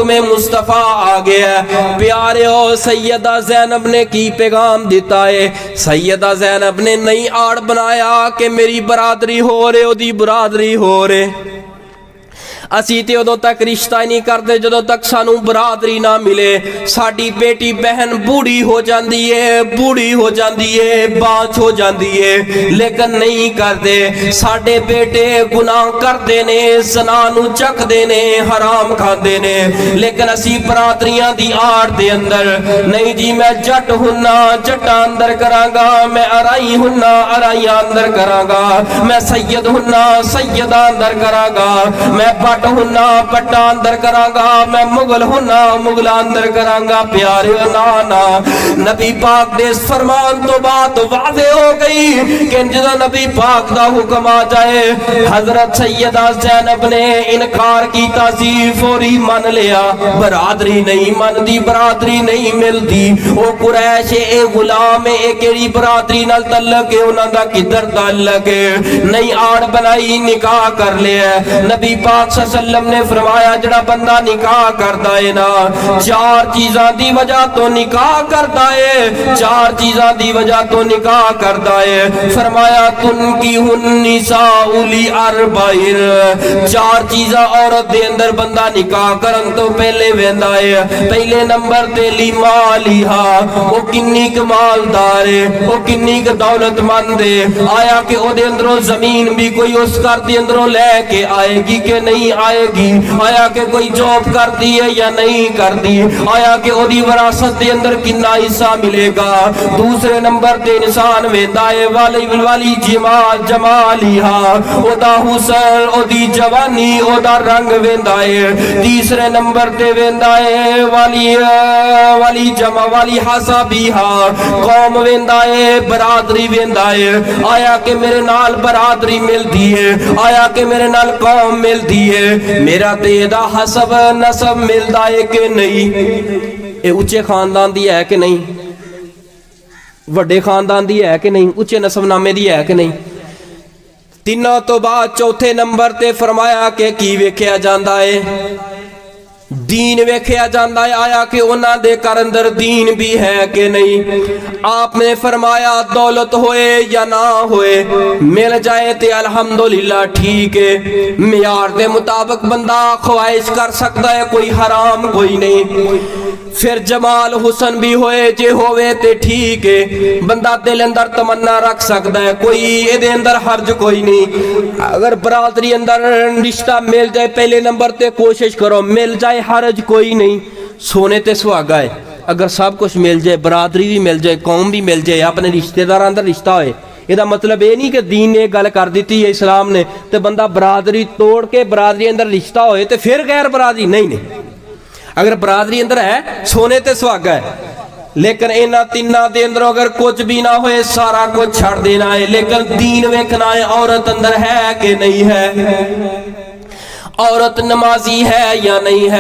हुक्म मुस्तफ़ा आ गया। प्यारे ओ सैयदा ज़ैनब ने की पैगाम दिता है। सैयदा ज़ैनब ने नई आड़ बनाया कि मेरी बरादरी हो रहे, ओदी बरादरी हो रहे। असी तो उदों तक रिश्ता ही नहीं करते जदों तक सानू बरादरी ना मिले। साडी बेटी बहन बूढ़ी हो जाती है, बूढ़ी हो जाती है, बाँझ हो जाती है, लेकिन नहीं करते। साडे बेटे गुनाह करते ने, ज़ना नू चखदे ने, हराम खाते ने, लेकिन असी बरादरियां दी आड़ दे अंदर नहीं जी। मैं जट हुन्ना जट्टा अंदर करांगा, मैं अराई हुन्ना अराइया अंदर करांगा, मैं सैयद हुन्ना सैयदा अंदर करांगा, मैं पट हुन्ना पट्टा अंदर करांगा, मैं मुगल हुन्ना मुगला अंदर करांगा। प्यारे नाना नबी पाक दे फरमान तो बात वाज़े हो गई कि जदों नबी पाक दा हुक्म आ जाए, हजरत सैयदा ज़ैनब ने इनकार कीता सी, फौरी मन लिया। बरादरी नहीं मनदी, बरादरी नहीं मिलदी। ओ कुरैश ए गुलाम ए केड़ी बरादरी नाल तल्लक है, उन्हां दा किधर तल्लक है? नहीं आड़ बनाई, निकाह कर लिया। नबी पाक सल्लम ने फरमाया जड़ा बंदा निकाह करता है ना, चार चीज़ां दी वजह तो निकाह करता है, चार चीज़ां दी वजह तो निकाह करता है। फरमाया तुनकी हुन्निसा उली अरबाइन, चार चीज़ां औरत दे अंदर बंदा निकाह करन तो पहले वेंदा है। पहले नंबर ते लीमा लिहा, वो किन्नी कमालदार है, वो किन्नी क दौलतमंद है। आया कि ओदे अंदरों जमीन भी कोई उस घर दे अंदरों लेके आएगी कि नहीं आएगी? आया कि कोई जॉब करती है या नहीं करती? आया कि ओदी विरासत के अंदर कितना हिस्सा मिलेगा? दूसरे नंबर ते इंसान वेंदा है वाली वाली जमालिहा, ओदा हुस्न ओदी जवानी ओदा रंग वेंदा है। तीसरे नंबर ते वेंदा है वाली जमा वाली हसाबीहा, कौम वेंदा है, बरादरी वेंदा है। आया कि मेरे नाल बरादरी मिलती है, आया कि मेरे नाल कौम मिलती है, मेरा ते दा हसब नसब मिलता है कि नहीं? ये उच्चे खानदान दी है कि नहीं? वड्डे खानदान दी है कि नहीं? उच्चे नसबनामे दी है कि नहीं? तीनों तो बाद चौथे नंबर ते फरमाया कि की वेख्या जांदा है? दीन वेख्या जाता है। आया कि उन्हां दे घर अंदर दीन भी है कि नहीं? आपने फरमाया दौलत होए या ना होए, मिल जाए ते अल्हम्दुलिल्लाह ठीक है, मियार दे मुताबिक बंदा ख्वाहिश कर सकता है, कोई हराम कोई नहीं। फिर जमाल हुसन भी होए जे होवे ते ठीक है, बंदा दिल अंदर तमन्ना रख सकता है, कोई ये अंदर हर्ज कोई नहीं। अगर बरादरी अंदर रिश्ता मिल जाए पहले नंबर ते कोशिश करो, मिल जाए हर्ज कोई नहीं। सोने ते सुहागा है, अगर सब कुछ मिल जाए, बरादरी भी मिल जाए, कौम भी मिल जाए, अपने रिश्तेदार अंदर रिश्ता होए, ਇਹਦਾ मतलब ये नहीं कि दीन ने गल कर दी है इस्लाम ने तो बंदा बरादरी तोड़ के बरादरी अंदर रिश्ता होए तो फिर गैर बरादरी नहीं। अगर बरादरी अंदर है सोने ते सुहागा है, लेकिन इन्हां तिन्नां दे अंदर अगर कुछ भी ना होए सारा कुछ छड़ देना है, लेकिन दीन वेखना है औरत अंदर है कि नहीं है, औरत नमाजी है या नहीं है।